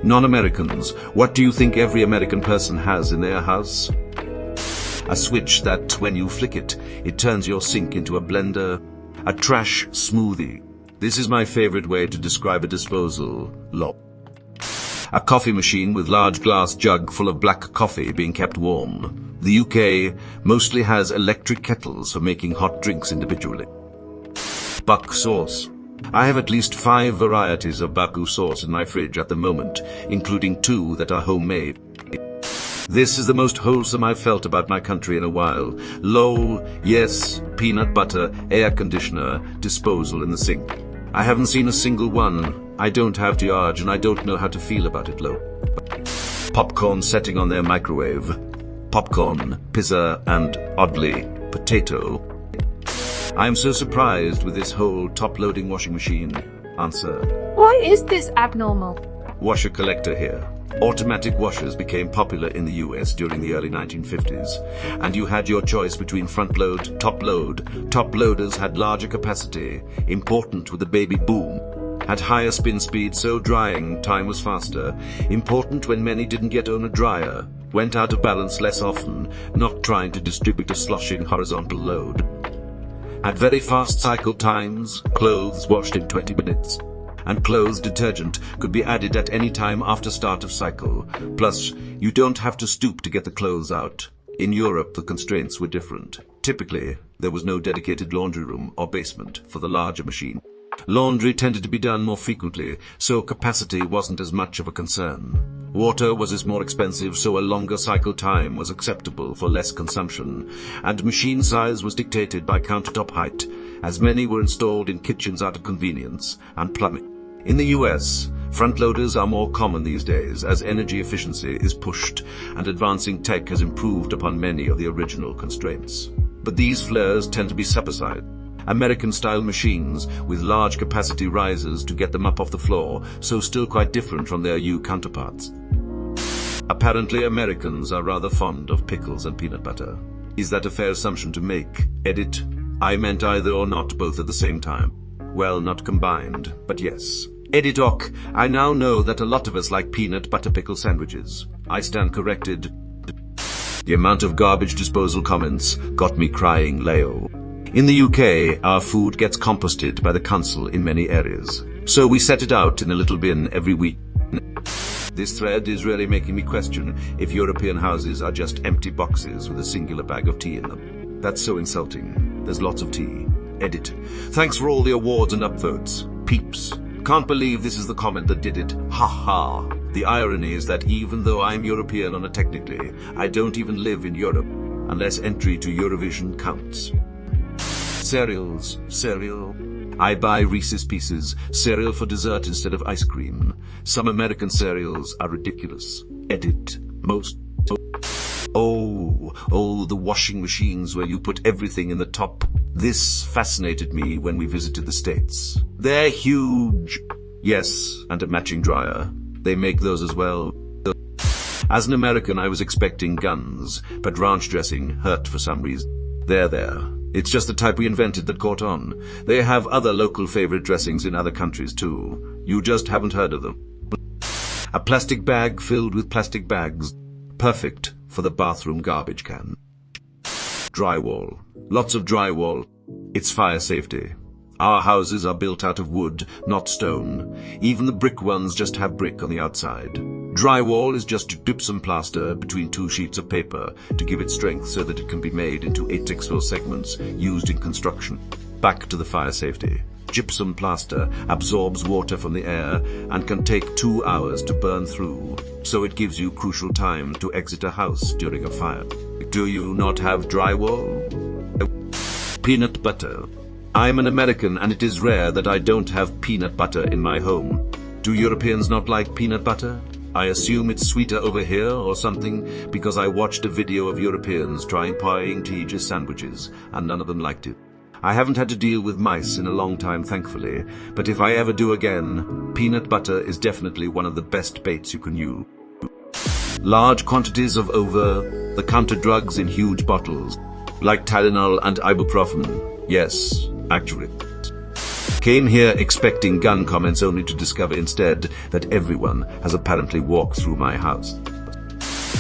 Non-Americans, what do you think every American person has in their house? A switch that, when you flick it, it turns your sink into a blender. A trash smoothie. This is my favorite way to describe a disposal. A coffee machine with large glass jug full of black coffee being kept warm. The UK mostly has electric kettles for making hot drinks individually. Buck sauce. I have at least 5 varieties of Baku sauce in my fridge at the moment, including 2 that are homemade. This is the most wholesome I've felt about my country in a while. Lol, yes, peanut butter, air conditioner, disposal in the sink. I haven't seen a single one. I don't have George and I don't know how to feel about it, lol. Popcorn setting on their microwave. Popcorn, pizza, and, oddly, potato. I am so surprised with this whole top-loading washing machine. Answer. Why is this abnormal? Washer collector here. Automatic washers became popular in the US during the early 1950s, and you had your choice between front load, top load. Top loaders had larger capacity, important with the baby boom, had higher spin speed, so drying time was faster, important when many didn't yet own a dryer, went out of balance less often, not trying to distribute a sloshing horizontal load. Had very fast cycle times, clothes washed in 20 minutes. And clothes detergent could be added at any time after start of cycle. Plus, you don't have to stoop to get the clothes out. In Europe, the constraints were different. Typically, there was no dedicated laundry room or basement for the larger machine. Laundry tended to be done more frequently, so capacity wasn't as much of a concern. Water was more expensive, so a longer cycle time was acceptable for less consumption, and machine size was dictated by countertop height, as many were installed in kitchens out of convenience, and plumbing. In the US, front loaders are more common these days as energy efficiency is pushed and advancing tech has improved upon many of the original constraints. But these flares tend to be supersized. American-style machines with large capacity risers to get them up off the floor, so still quite different from their U counterparts. Apparently Americans are rather fond of pickles and peanut butter. Is that a fair assumption to make? Edit. I meant either or not both at the same time. Well, not combined, but yes. Edit Ock. I now know that a lot of us like peanut butter pickle sandwiches. I stand corrected. The amount of garbage disposal comments got me crying Leo. In the UK, our food gets composted by the council in many areas. So we set it out in a little bin every week. This thread is really making me question if European houses are just empty boxes with a singular bag of tea in them. That's so insulting. There's lots of tea. Edit. Thanks for all the awards and upvotes. Peeps. Can't believe this is the comment that did it. Ha ha. The irony is that even though I'm European on a technically, I don't even live in Europe, unless entry to Eurovision counts. Cereals. Cereal. I buy Reese's Pieces, cereal for dessert instead of ice cream. Some American cereals are ridiculous. Edit. Most. Oh, the washing machines where you put everything in the top. This fascinated me when we visited the States. They're huge. Yes, and a matching dryer. They make those as well. As an American, I was expecting guns, but ranch dressing hurt for some reason. There. It's just the type we invented that caught on. They have other local favorite dressings in other countries too. You just haven't heard of them. A plastic bag filled with plastic bags. Perfect for the bathroom garbage can. Drywall. Lots of drywall. It's fire safety. Our houses are built out of wood, not stone. Even the brick ones just have brick on the outside. Drywall is just gypsum plaster between 2 sheets of paper to give it strength so that it can be made into 8x4 segments used in construction. Back to the fire safety. Gypsum plaster absorbs water from the air and can take 2 hours to burn through, so it gives you crucial time to exit a house during a fire. Do you not have drywall? Peanut butter. I'm an American and it is rare that I don't have peanut butter in my home. Do Europeans not like peanut butter? I assume it's sweeter over here or something because I watched a video of Europeans trying pointillism sandwiches and none of them liked it. I haven't had to deal with mice in a long time, thankfully, but if I ever do again, peanut butter is definitely one of the best baits you can use. Large quantities of over-the-counter drugs in huge bottles, like Tylenol and ibuprofen. Yes, actually. Came here expecting gun comments only to discover instead that everyone has apparently walked through my house.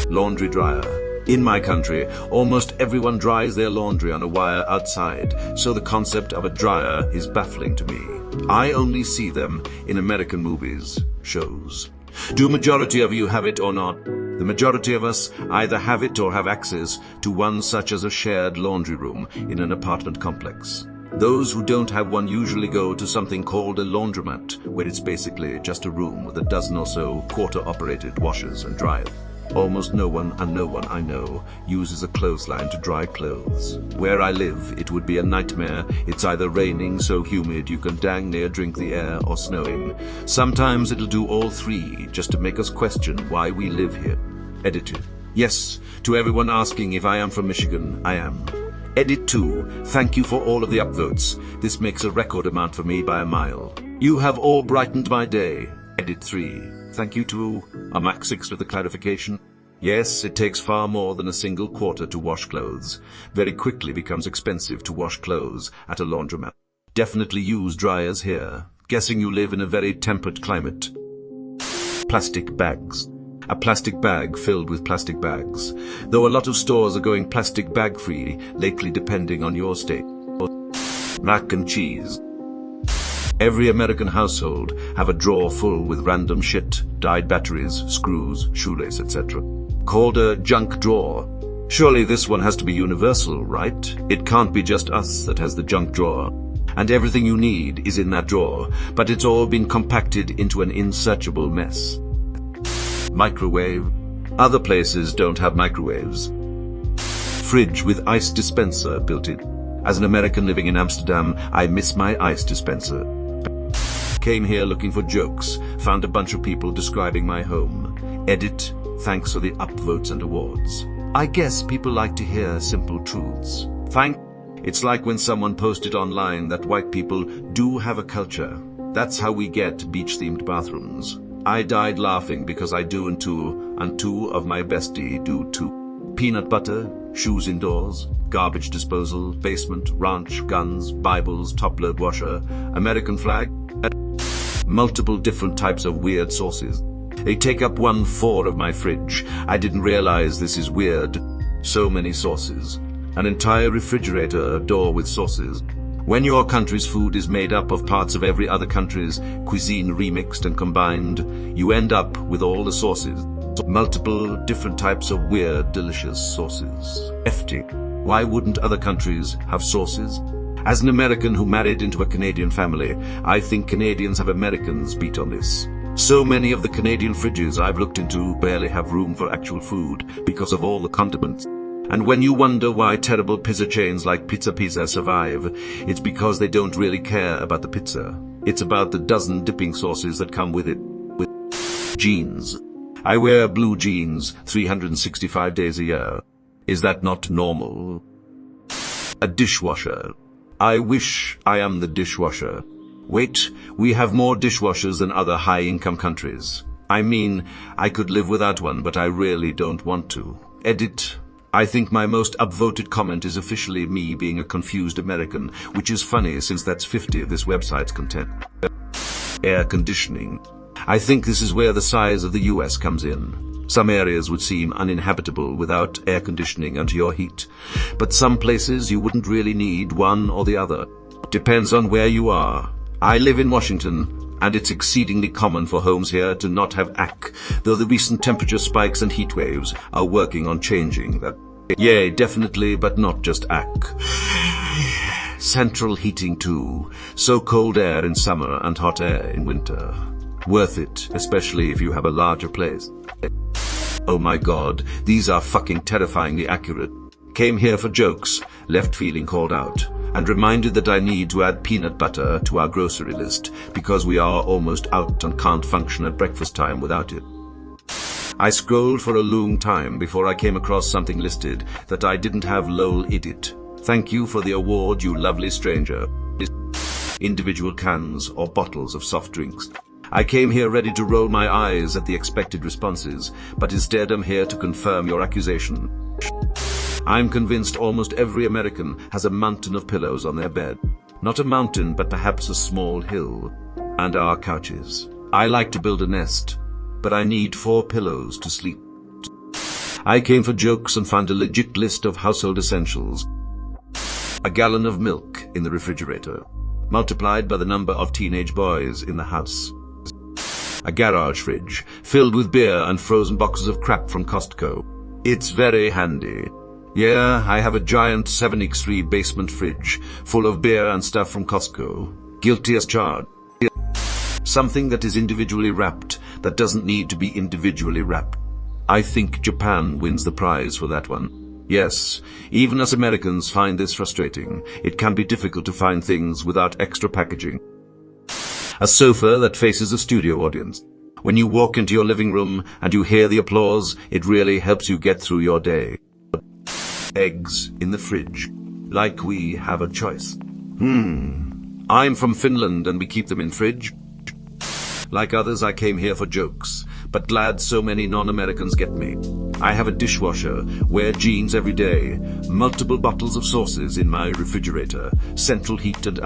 Laundry dryer. In my country, almost everyone dries their laundry on a wire outside, so the concept of a dryer is baffling to me. I only see them in American movies, shows. Do majority of you have it or not? The majority of us either have it or have access to one such as a shared laundry room in an apartment complex. Those who don't have one usually go to something called a laundromat, where it's basically just a room with a dozen or so quarter-operated washers and dryers. Almost no one I know uses a clothesline to dry clothes. Where I live, it would be a nightmare. It's either raining so humid you can dang near drink the air, or snowing. Sometimes it'll do all three just to make us question why we live here. Editor. Yes, to everyone asking if I am from Michigan, I am. Edit 2, thank you for all of the upvotes. This makes a record amount for me by a mile. You have all brightened my day. Edit 3, thank you to a Max 6 for the clarification. Yes, it takes far more than a single quarter to wash clothes. Very quickly becomes expensive to wash clothes at a laundromat. Definitely use dryers here. Guessing you live in a very temperate climate. Plastic bags. A plastic bag filled with plastic bags. Though a lot of stores are going plastic bag free lately depending on your state. Mac and cheese. Every American household have a drawer full with random shit, dyed batteries, screws, shoelace, etc. Called a junk drawer. Surely this one has to be universal, right? It can't be just us that has the junk drawer. And everything you need is in that drawer, but it's all been compacted into an insearchable mess. Microwave. Other places don't have microwaves. Fridge with ice dispenser built in. As an American living in Amsterdam, I miss my ice dispenser. Came here looking for jokes, found a bunch of people describing my home. Edit, thanks for the upvotes and awards. I guess people like to hear simple truths. It's like when someone posted online that white people do have a culture. That's how we get beach-themed bathrooms. I died laughing because I do and two of my bestie do too. Peanut butter, shoes indoors, garbage disposal, basement, ranch, guns, Bibles, top-load washer, American flag, multiple different types of weird sauces. They take up 1/4 of my fridge. I didn't realize this is weird. So many sauces. An entire refrigerator door with sauces. When your country's food is made up of parts of every other country's cuisine remixed and combined, you end up with all the sauces. Multiple different types of weird, delicious sauces. FT. Why wouldn't other countries have sauces? As an American who married into a Canadian family, I think Canadians have Americans beat on this. So many of the Canadian fridges I've looked into barely have room for actual food because of all the condiments. And when you wonder why terrible pizza chains like Pizza survive, it's because they don't really care about the pizza. It's about the dozen dipping sauces that come with it. Jeans. I wear blue jeans 365 days a year. Is that not normal? A dishwasher. I wish I am the dishwasher. Wait, we have more dishwashers than other high-income countries. I mean, I could live without one, but I really don't want to. Edit. I think my most upvoted comment is officially me being a confused American, which is funny since that's 50 of this website's content. Air conditioning. I think this is where the size of the US comes in. Some areas would seem uninhabitable without air conditioning under your heat, but some places you wouldn't really need one or the other. Depends on where you are. I live in Washington, and it's exceedingly common for homes here to not have AC, though the recent temperature spikes and heat waves are working on changing that. Yay, definitely, but not just AC. Central heating too, so cold air in summer and hot air in winter. Worth it, especially if you have a larger place. Oh my god, these are fucking terrifyingly accurate. Came here for jokes, left feeling called out, and reminded that I need to add peanut butter to our grocery list because we are almost out and can't function at breakfast time without it. I scrolled for a long time before I came across something listed that I didn't have lol edit. Thank you for the award, you lovely stranger. Individual cans or bottles of soft drinks. I came here ready to roll my eyes at the expected responses, but instead I'm here to confirm your accusation. I'm convinced almost every American has a mountain of pillows on their bed. Not a mountain, but perhaps a small hill. And our couches. I like to build a nest, but I need 4 pillows to sleep. I came for jokes and found a legit list of household essentials. A gallon of milk in the refrigerator, multiplied by the number of teenage boys in the house. A garage fridge filled with beer and frozen boxes of crap from Costco. It's very handy. Yeah, I have a giant 7x3 basement fridge full of beer and stuff from Costco. Guilty as charged. Something that is individually wrapped that doesn't need to be individually wrapped. I think Japan wins the prize for that one. Yes, even us Americans find this frustrating. It can be difficult to find things without extra packaging. A sofa that faces a studio audience. When you walk into your living room and you hear the applause, it really helps you get through your day. Eggs in the fridge. Like we have a choice. I'm from Finland and we keep them in fridge. Like others, I came here for jokes, but glad so many non-Americans get me. I have a dishwasher, wear jeans every day, multiple bottles of sauces in my refrigerator, central heat and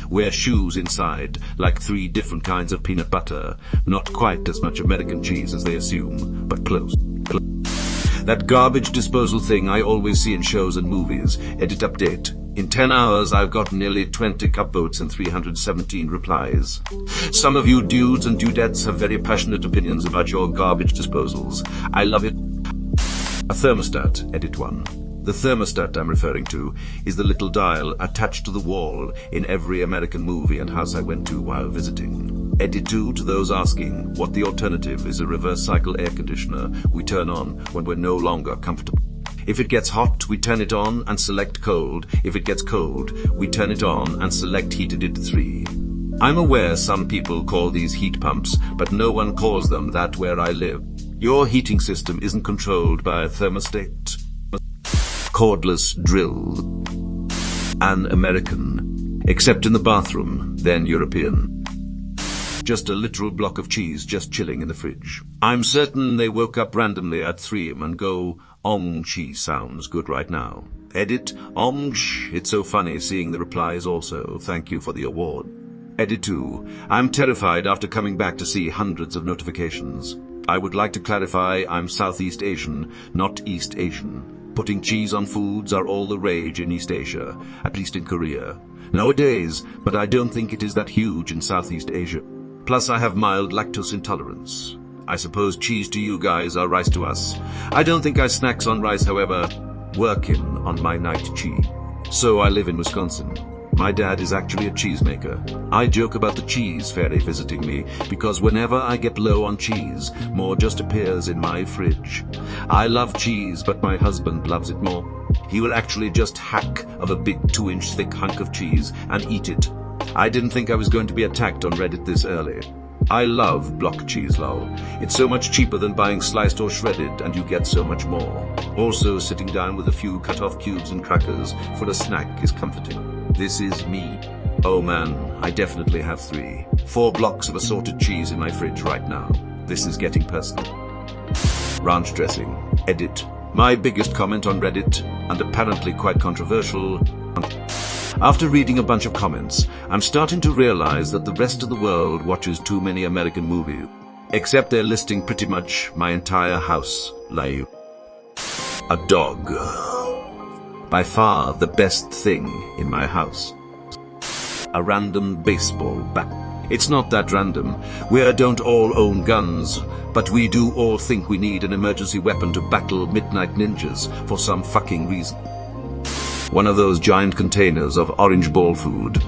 wear shoes inside, like 3 different kinds of peanut butter, not quite as much American cheese as they assume, but close. That garbage disposal thing I always see in shows and movies. Edit update. In 10 hours, I've got nearly 20 upvotes and 317 replies. Some of you dudes and dudettes have very passionate opinions about your garbage disposals. I love it. A thermostat, edit 1. The thermostat I'm referring to is the little dial attached to the wall in every American movie and house I went to while visiting. Edit 2, to those asking what the alternative is, a reverse cycle air conditioner we turn on when we're no longer comfortable. If it gets hot, we turn it on and select cold. If it gets cold, we turn it on and select heated at 3. I'm aware some people call these heat pumps, but no one calls them that where I live. Your heating system isn't controlled by a thermostat. Cordless drill. An American. Except in the bathroom, then European. Just a literal block of cheese just chilling in the fridge. I'm certain they woke up randomly at 3 and go, cheese sounds good right now. Edit, it's so funny seeing the replies also. Thank you for the award. Edit 2, I'm terrified after coming back to see hundreds of notifications. I would like to clarify I'm Southeast Asian, not East Asian. Putting cheese on foods are all the rage in East Asia, at least in Korea. Nowadays, but I don't think it is that huge in Southeast Asia. Plus I have mild lactose intolerance. I suppose cheese to you guys are rice to us. I don't think I snacks on rice, however, working on my night cheese. So I live in Wisconsin. My dad is actually a cheesemaker. I joke about the cheese fairy visiting me because whenever I get low on cheese, more just appears in my fridge. I love cheese, but my husband loves it more. He will actually just hack of a big 2-inch thick hunk of cheese and eat it. I didn't think I was going to be attacked on Reddit this early. I love block cheese, lol. It's so much cheaper than buying sliced or shredded, and you get so much more. Also, sitting down with a few cut-off cubes and crackers for a snack is comforting. This is me. Oh man, I definitely have 4 blocks of assorted cheese in my fridge right now. This is getting personal. Ranch dressing. Edit. My biggest comment on Reddit, and apparently quite controversial. After reading a bunch of comments, I'm starting to realize that the rest of the world watches too many American movies. Except they're listing pretty much my entire house live. A dog. By far the best thing in my house. A random baseball bat. It's not that random. We don't all own guns, but we do all think we need an emergency weapon to battle midnight ninjas for some fucking reason. One of those giant containers of orange ball food.